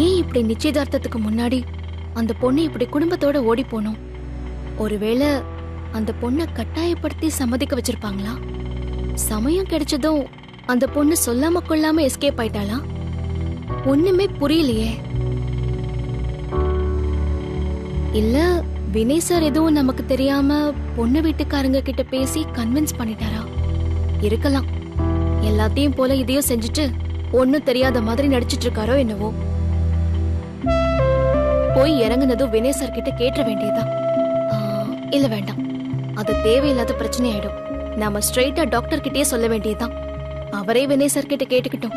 ஏன் இப்படி நிச்சயதார்த்தத்துக்கு முன்னாடி அந்த பொண்ணு இப்படி குடும்பத்தோட ஓடி போனோம்? ஒருவேளை அந்த பொண்ணை கட்டாயப்படுத்தி சம்மதிக்க வச்சிருப்பாங்களா? சமயம் கிடைச்சதும் அந்த பொண்ணு சொல்லாம கொள்ளாம எஸ்கேப் ஆயிட்டாளா? ஒண்ணுமே புரியலையே. இல்ல வினய் சார் எதுவும் நமக்கு தெரியாம பொண்ணு வீட்டுக்காரங்க கிட்ட பேசி கன்வின்ஸ் பண்ணிட்டாரா? இருக்கலாம். எல்லாத்தையும் போல இதையும் செஞ்சுட்டு ஒன்னும் தெரியாத மாதிரி நடிச்சிட்டு இருக்காரோ என்னவோ. போய் இறங்குனதும் வினய் சார் கிட்ட கேட்ட வேண்டியதான். இல்ல வேண்டாம், அது தேவையில்லாத பிரச்சனை ஆயிடும். நாம ஸ்ட்ரெயிட்டா டாக்டர் கிட்டே சொல்ல வேண்டியதுதான். அவரே வினய் சார் கிட்ட கேட்டுக்கிட்டோம்.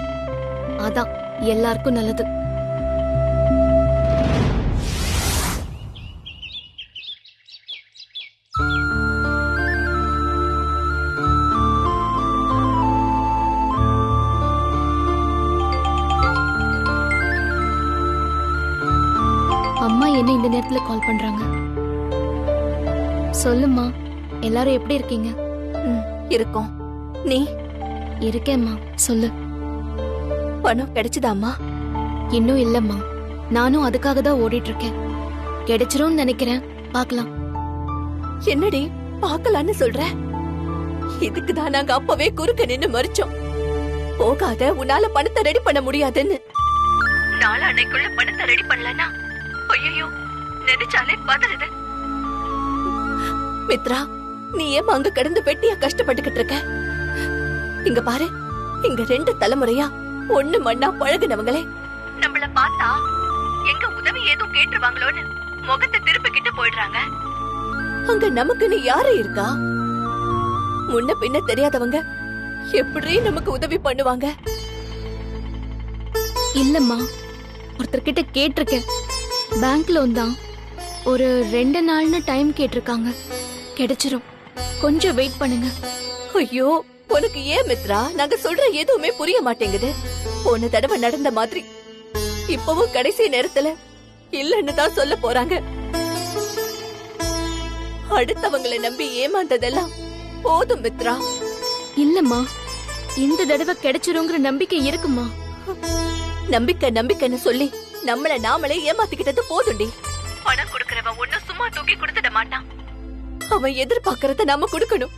அதான் எல்லாருக்கும் நல்லது. அம்மா என்ன இந்த நேரத்துல கால் பண்றாங்க? சொல்லுமா, எல்லாரும் எப்படி இருக்கீங்க? இருக்கோம். நீ? இருக்கேம்மா. சொல்லு. பணம் கிடைச்சதாம்மா? இன்னும் இல்லம்மா, நானும் அதுக்காக தான் ஓடிட்டு இருக்கேன். கிடைச்சிரும் நினைக்கிறேன், பார்க்கலாம். என்னடி பார்க்கலான்னு சொல்ற? இதுக்குதான் நாங்க அப்பவே குறுக்க நின்னு மறிச்சோம். போகாத, உன்னால பணத்தை ரெடி பண்ண முடியாதுன்னு. நாளானைக்குள்ள பணத்தை ரெடி பண்ணலனா ஐயோ நினைச்சாலே பதறுது. மித்ரா, நீ ஏன் அங்க கிடந்து வெட்டியா கஷ்டப்பட்டுக்கிட்டு இருக்க? இங்க பாரு, இங்க 2 தலைமுறையா ஒண்ணு மண்ணா பழகுனவங்களே நம்மள பார்த்தா எங்க உதவி ஏதும் கேட்டுருவாங்களோன்னு முகத்தை திருப்பிக்கிட்டு போயிடுறாங்க. அங்க நமக்குன்னு யாரு இருக்கா? முன்ன பின்ன தெரியாதவங்க எப்படி நமக்கு உதவி பண்ணுவாங்க? இல்லம்மா, ஒருத்தர்கிட்ட கேட்டிருக்கேன். பேங்க் லோன் தான். ஒரு 2 நாள்னு டைம் கேட்டிருக்காங்க. கிடைச்சிரும், கொஞ்சம் வெயிட் பண்ணுங்க. ஐயோ, உனக்கு ஏன் மித்ரா நாங்க சொல்ற எதுவுமே புரிய மாட்டேங்குது? போன தடவை நடந்த மாதிரி இப்பவும் கடைசி நேரத்துல இல்லன்னு தான் சொல்ல போறாங்க. அடுத்தவங்களை நம்பி ஏமாந்ததெல்லாம் போதும் மித்ரா. இல்லம்மா, இந்த தடவை கிடைச்சிருங்கிற நம்பிக்கை இருக்குமா? நம்பிக்கை நம்பிக்கைன்னு சொல்லி நம்மள நாமளே ஏமாத்திக்கிட்டது போதுண்டி. பணம் கொடுக்கறவன் ஒன்னும் சும்மா தூக்கி கொடுத்துட மாட்டான். அவன் எதிர்பார்க்கறத நாம கொடுக்கணும்.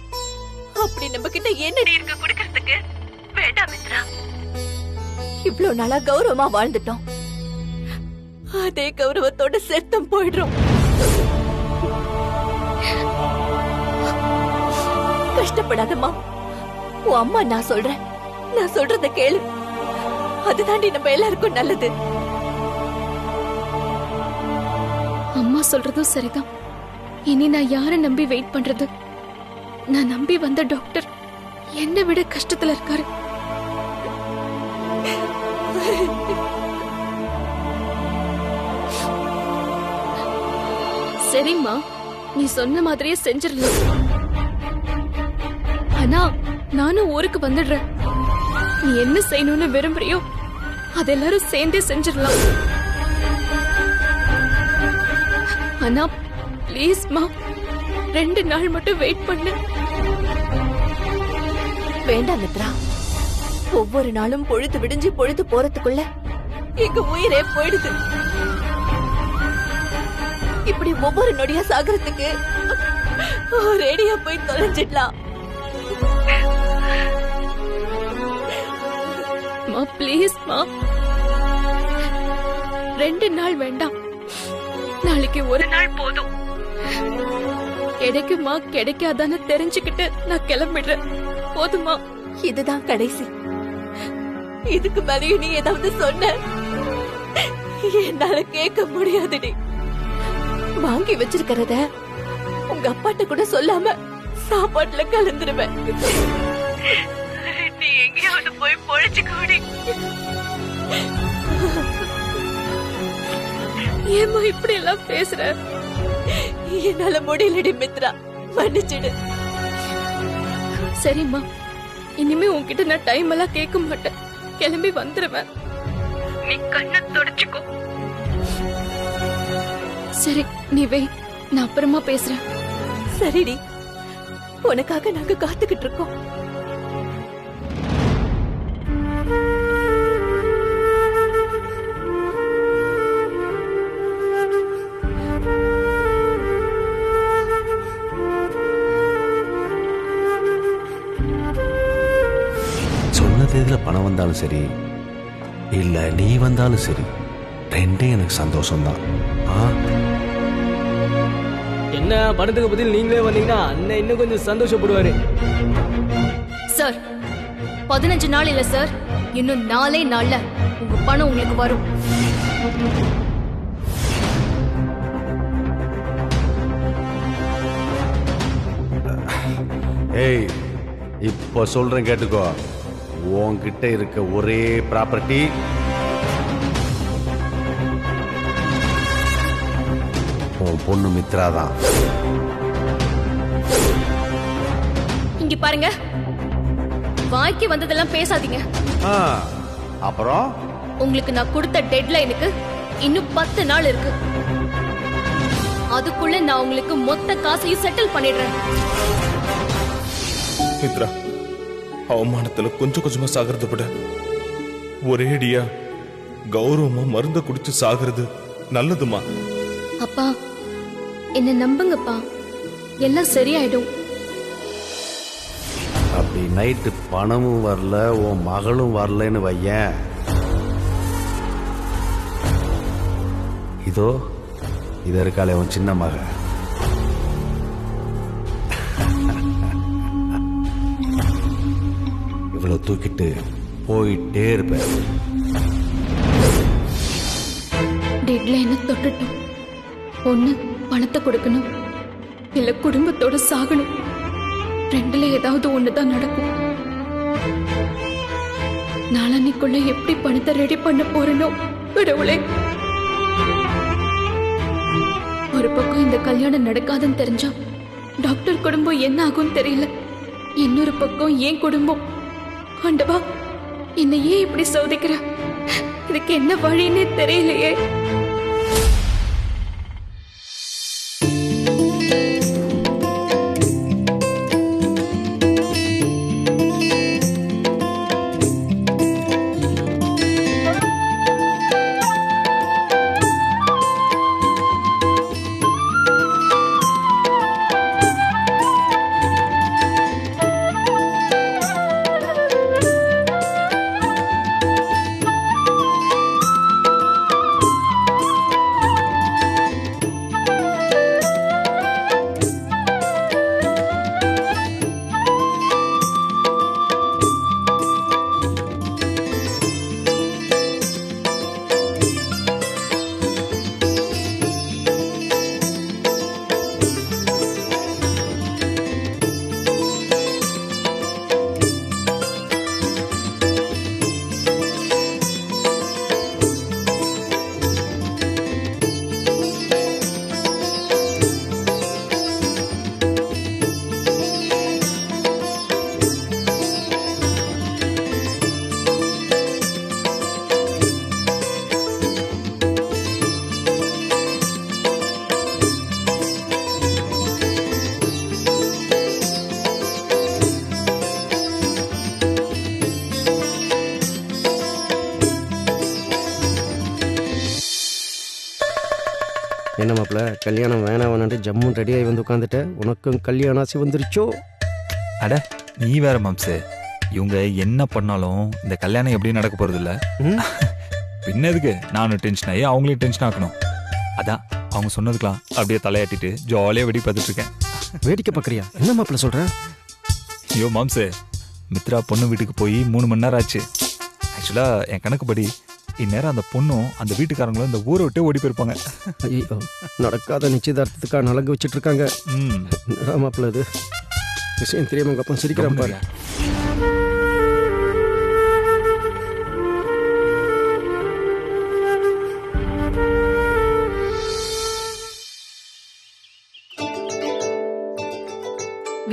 அப்படி நம்ம கிட்ட என்னடி இருக்கு கொடுக்கறதுக்கு? வேண்டாம் மித்ரா, இவ்ளோ நாளா கௌரவமா வாழ்ந்துட்டோம். அதே கௌரவத்தோட செத்தம் போயிடுறோம். கஷ்டப்படாதம்மா, உன் அம்மா நான் சொல்றேன், நான் சொல்றத கேளு. அதுதாண்டி நம்ம எல்லாருக்கும் நல்லது. அம்மா சொல்றதும் சரிதான். இனி நான் யார நம்பி வெயிட் பண்றது? நான் நம்பி வந்த டாக்டர் என்னை விட கஷ்டத்துல இருக்காரு. சரிம்மா, நீ சொன்ன மாதிரியே செஞ்சிடலாம். ஆனா நானும் ஊருக்கு வந்துடுறேன். நீ என்ன செய்யணும்னு விரும்புறியோ அது எல்லாரும் சேர்ந்தே செஞ்சிடலாம். ஆனா ப்ளீஸ்மா, 2 நாள் மட்டும் வெயிட் பண்ணு. வேண்டாம் மித்ரா, ஒவ்வொரு நாளும் பொழுது விடிஞ்சு பொழுது போறதுக்குள்ள எங்க உயிரே போயிடுது. இப்படி ஒவ்வொரு நொடியா சாகறதுக்கு ரேடியா போய் தொலைஞ்சிடலாம். ப்ளீஸ்மா, 2 நாள் வேண்டாம், நாளைக்கு ஒரு நாள் போதும். கிடைக்குமா கிடைக்காதான்னு தெரிஞ்சுக்கிட்டு நான் கிளம்பிடுறேன். போதுமா? இதுதான் கடைசி. இதுக்கு மேலேயும் நீ ஏதாவது சொன்ன என்னால கேட்க முடியாதுடி. வாங்கி வச்சிருக்கிறத உங்க அப்பாட்ட கூட சொல்லாம சாப்பாட்டுல கலந்துருவேன். நீ எங்கேயாவது போய் பொழைச்சுக்கோடி. ஏமா இப்படி எல்லாம் பேசுற? என்னால முடியலடி மித்ரா, மன்னிச்சிடு. சரிம்மா, இனிமே உன்கிட்ட நான் டைம் எல்லாம் கேட்க மாட்டேன். கிளம்பி வந்துருவேன். நீ கண்ணை தொடச்சுக்கோ. சரி, நீ வை, நான் அப்புறமா பேசுறேன். சரிடி, உனக்காக நாங்க காத்துக்கிட்டு இருக்கோம். சொன்ன தேதியில பணம் வந்தாலும் சரி இல்ல நீ வந்தாலும் சரி, ரெண்டே எனக்கு சந்தோஷம்தான். என்ன பணத்துக்கு பதில் நீங்களே வந்தீங்கன்னா அண்ணன் இன்னும் கொஞ்சம் சந்தோஷப்படுவாரு. சார் 15 நாள் இல்ல சார், இன்னும் 4 நாள்ல உங்க பணம் உங்களுக்கு வரும். ஏய், இப்போ சொல்றேன் கேட்டுக்கோ. உன்கிட்ட இருக்க ஒரே ப்ராப்பர்ட்டி உன் பொண்ணு மித்ரா தான். இங்க பாருங்க, வாய்க்கு வந்ததெல்லாம் பேசாதீங்க. அப்புறம் உங்களுக்கு நான் கொடுத்த டெட்லைனுக்கு இன்னும் 10 நாள் இருக்கு. அதுக்குள்ள நான் உங்களுக்கு மொத்த காசையும் செட்டில் பண்ணிடுறேன். மித்ரா, அவமானத்துல கொஞ்சம் கொஞ்சமா சாகிறத விட ஒரேடியா கௌரவமா மருந்த குடிச்சு சாகிறது நல்லதுமா. அப்பா என்ன நம்புங்கப்பா, எல்லாம் சரியாயிடும். அப்படி நைட்டு பணமும் வரல உன் மகளும் வரலன்னு வையேன், இதோ இது இருக்காளே உன் சின்ன மக, இவ்வளவு தூக்கிட்டு போயிட்டே இருப்பேன். டெட்லைனை தொட்டுட்டோம். ஒண்ணு பணத்தை கொடுக்கணும், இல்ல குடும்பத்தோட சாகணும். ரெண்டுல ஏதாவது ஒண்ணுதான் நடக்கும். நாளான்னைக்குள்ள எப்படி பணத்தை ரெடி பண்ண போறனோ கடவுளே. ஒரு பக்கம் இந்த கல்யாணம் நடக்காதுன்னு தெரிஞ்சா டாக்டர் குடும்பம் என்ன ஆகும் தெரியல. இன்னொரு பக்கம் என் குடும்பம். ஆண்டவா, என்னை ஏன் இப்படி சோதிக்கிற? இதுக்கு என்ன வழின்னே தெரியலையே. என்ன மாப்பிள்ள, கல்யாணம் வேணாம் வேணான்ட்டு ஜம்மு ரெடியாகி வந்து உட்காந்துட்ட. உனக்கும் கல்யாணம் ஆசை வந்துருச்சோ? அட நீ வேற மாம்சு, இவங்க என்ன பண்ணாலும் இந்த கல்யாணம் எப்படி நடக்க போறது இல்ல. பின்னதுக்கு நானும் டென்ஷன் ஆகி அவங்களையும் டென்ஷன் ஆக்கணும். அதான் அவங்க சொன்னதுக்கெல்லாம் அப்படியே தலையாட்டிட்டு ஜாலியா வெடி பார்த்துட்டு இருக்கேன். வேடிக்கை பார்க்கறியா? என்ன மாப்பிள்ள சொல்ற? ஐயோ மாம்சு, மித்ரா பொண்ணு வீட்டுக்கு போய் 3 மணி நேரம் ஆச்சு. ஆக்சுவலா என் கணக்குப்படி இந்நேரம் அந்த பொண்ணும் அந்த வீட்டுக்காரங்களும் இந்த ஊரை விட்டு ஓடி போயிருப்பாங்க. ஐயோ, நடக்காத நிச்சயதார்த்தத்துக்காக நலங்கு வச்சுட்டு இருக்காங்க. என்னடா மாப்பிள்ள இது? விஷயம் தெரியாம உங்க அப்பா சிரிக்கிறான் பாரு.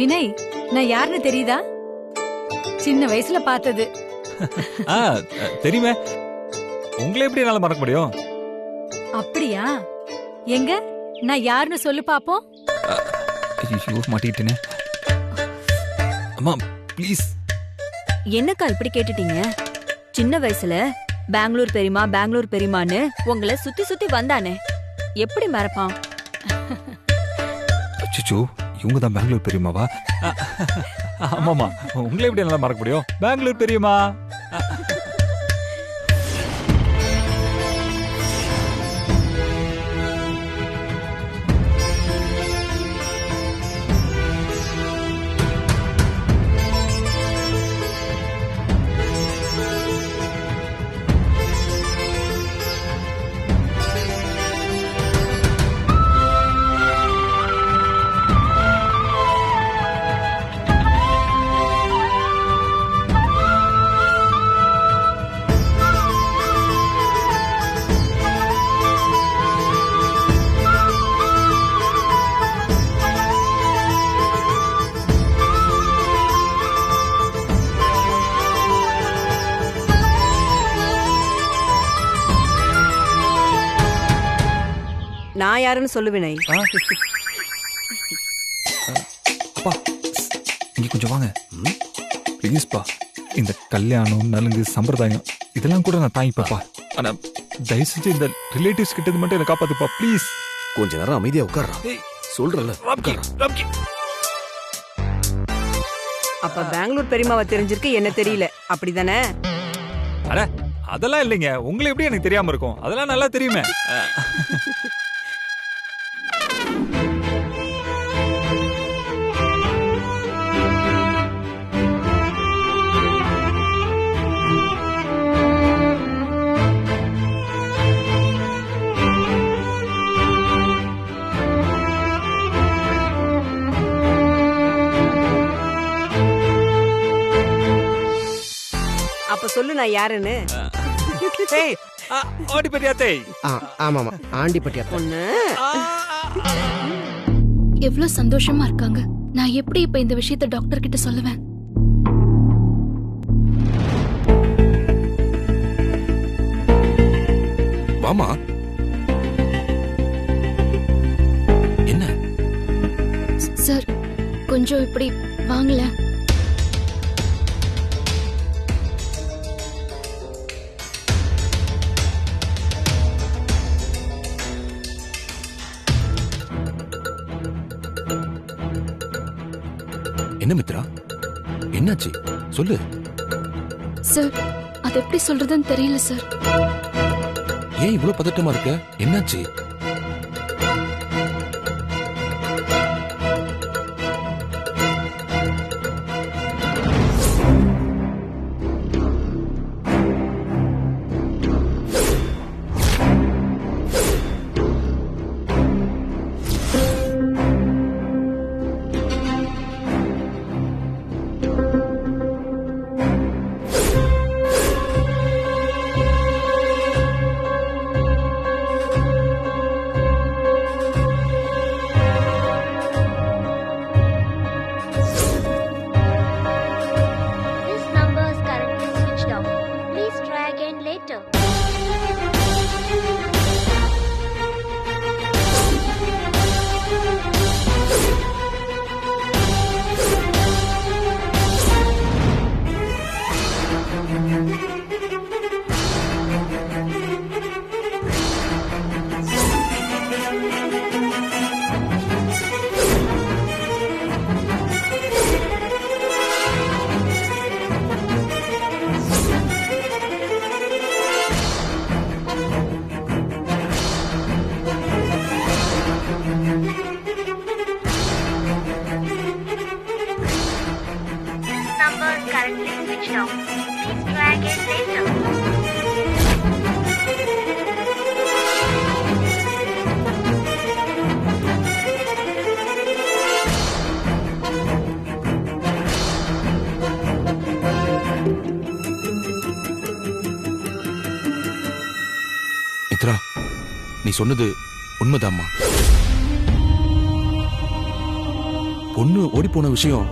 வினய், நான் யாருன்னு தெரியுதா? சின்ன வயசுல பார்த்தது. தெரியுமே, உங்களை எப்படி என்னால மறக்க முடியும்? அப்படியா? எங்க நான் யாருன்னு சொல்லு பாப்போம். ஐயோ மாட்டிக்கிட்டேனே. அம்மா ப்ளீஸ். என்னக்கா இப்படி கேட்டுட்டீங்க? சின்ன வயசுல பெங்களூர் பெரியமா பெங்களூர் பெரியமான்னு உங்களை சுத்தி சுத்தி வந்தானே, எப்படி மறப்பான்? அச்சச்சோ, இவங்க தான் பெங்களூர் பெரியமாவா? ஆமாமா, உங்களை எப்படி நல்லா மறக்க முடியும்? பெங்களூர் பெரியம்மா. நான் யாருன்னு சொல்லுவினை. அப்பா இங்க கொஞ்சம் வாங்க ப்ளீஸ்ப்பா. இந்த கல்யாணம் நலுங்கு சம்பிரதாயம் இதெல்லாம் கூட நான் தாங்கிப்பா. ஆனா தயவு செஞ்சு இந்த ரிலேட்டிவ்ஸ் கிட்ட மட்டும் என்ன காப்பாத்துப்பா ப்ளீஸ். கொஞ்ச நேரம் அமைதியா உட்கார்றா. சொல்றல அப்ப பெங்களூர் பெரியம்மாவை தெரிஞ்சிருக்கு, என்ன தெரியல, அப்படிதானே? அட அதெல்லாம் இல்லைங்க, உங்களை எப்படி எனக்கு தெரியாம இருக்கும்? அதெல்லாம் நல்லா தெரியுமே. அப்ப சொல்லு நான் யாருன்னு. ஆண்டிப்பட்டியாத்தே. ஆமாமா, ஆண்டிப்பட்டியா பொண்ணு எவ்வளவு சந்தோஷமா இருக்காங்க. நான் எப்படி இப்ப இந்த விஷயத்தை டாக்டர் கிட்ட சொல்லுவேன்? வாமா. என்ன சார், கொஞ்சம் இப்படி வாங்கல. என்ன மித்ரா, என்னாச்சு சொல்லு. சார், அது எப்படி சொல்றதுன்னு தெரியல சார். ஏன் இவ்வளவு பதட்டமா இருக்க? என்னாச்சு? மித்ரா, நீ சொன்னது உண்மைதாம்மா. பொண்ணு ஓடி போன விஷயம்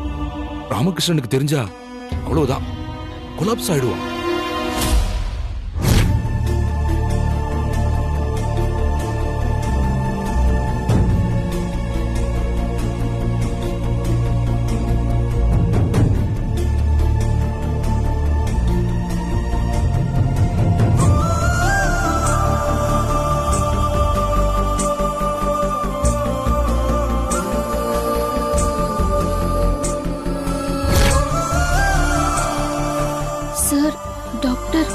ராமகிருஷ்ணனுக்கு தெரிஞ்சா அவ்வளவுதான், கொலாப்ஸ் ஆயிடுவான். Sir, doctor.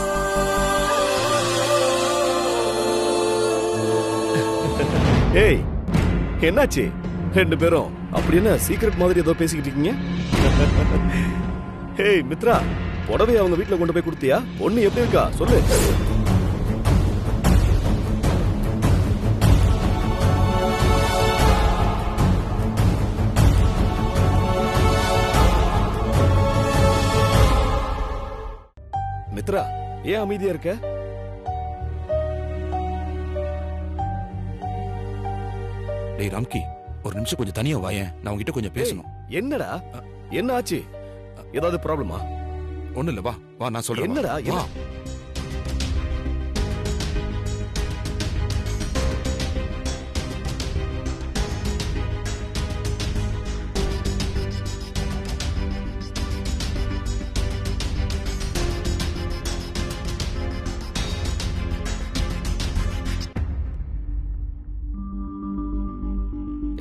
ஏய், என்னாச்சு ரெண்டு பேரும் அப்படி என்ன சீக்ரெட் மாதிரி ஏதோ பேசிக்கிட்டு இருக்கீங்க? ஏய் மித்ரா, புடவை அவங்க வீட்டுல கொண்டு போய் கொடுத்தியா? பொண்ணு எப்படி இருக்கா சொல்லு. மித்ரா, ஏன் அமைதியா இருக்க? டேய் ராம்கி, ஒரு நிமிஷம் கொஞ்சம் தனியா வாயேன், நான் உன்கிட்ட கொஞ்சம் பேசணும். என்னடா, என்ன ஆச்சு? ஏதாவது ப்ராப்ளமா? ஒண்ணு இல்ல, வா வா நான் சொல்றேன். என்னடா வா.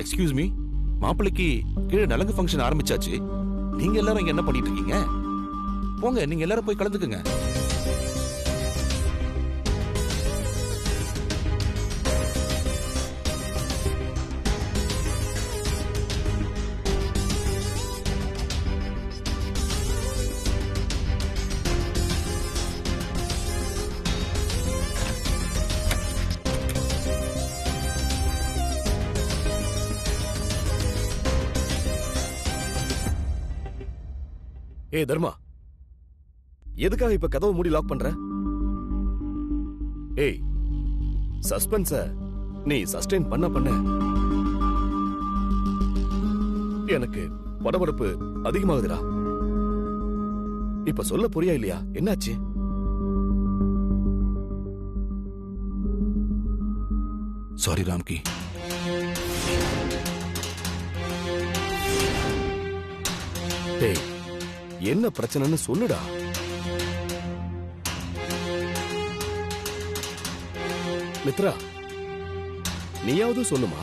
எக்ஸ்கியூஸ் மீ, மாப்பிள்ளைக்கு கீழே நலங்கு ஃபங்க்ஷன் ஆரம்பிச்சாச்சு. நீங்க எல்லாரும் இங்க என்ன பண்ணிட்டு இருக்கீங்க? போங்க, நீங்க எல்லாரும் போய் கலந்துக்குங்க. ஏய் தர்மா, எதுக்காக இப்ப கதவை மூடி லாக் பண்ற? ஏய், சஸ்பென்ஸ நீ சஸ்டெயின் பண்ண எனக்கு படபடப்பு அதிகமாகுதுடா. இப்ப சொல்ல புரியா இல்லையா? என்னாச்சு? சாரி ராம்கி. டேய், என்ன பிரச்சனைன்னு சொல்லுடா. மித்ரா, நீயாவது சொல்லுமா?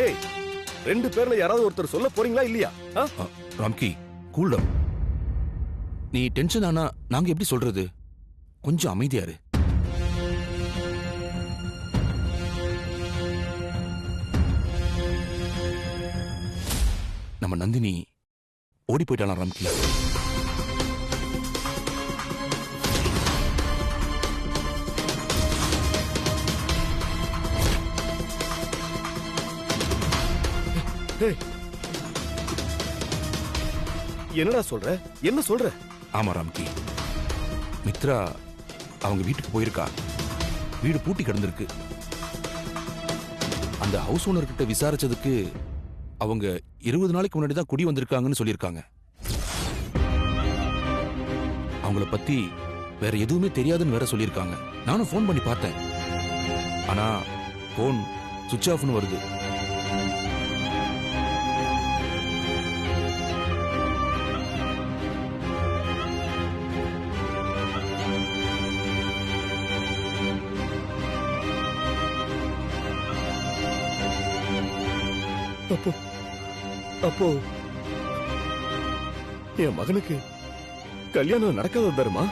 ஏய், ரெண்டு பேர்ல யாராவது ஒருத்தர் சொல்ல போறீங்களா இல்லையா? Ramki, cool down. நீ டென்ஷன் ஆனா நாங்க எப்படி சொல்றது? கொஞ்சம் அமைதியா இரு. நம்ம நந்தினி ஓடி போயிட்டாலாம் ராம்கி. என்னடா சொல்ற? என்ன சொல்ற? ஆமா ராம்கி, மித்ரா அவங்க வீட்டுக்கு போயிருக்கா. வீடு பூட்டி கிடந்திருக்கு. அந்த ஹவுஸ் ஓனர் கிட்ட விசாரிச்சதுக்கு அவங்க 20 நாளைக்கு முன்னாடி தான் குடி வந்திருக்காங்கன்னு சொல்லியிருக்காங்க. அவங்கள பத்தி வேற எதுவுமே தெரியாதுன்னு வேற சொல்லியிருக்காங்க. நானும் ஃபோன் பண்ணி பார்த்தேன், ஆனா ஃபோன் சுவிட்ச் ஆஃப்னு வருது. அப்போ என் மகனுக்கு கல்யாணம் நடக்காத தருமா?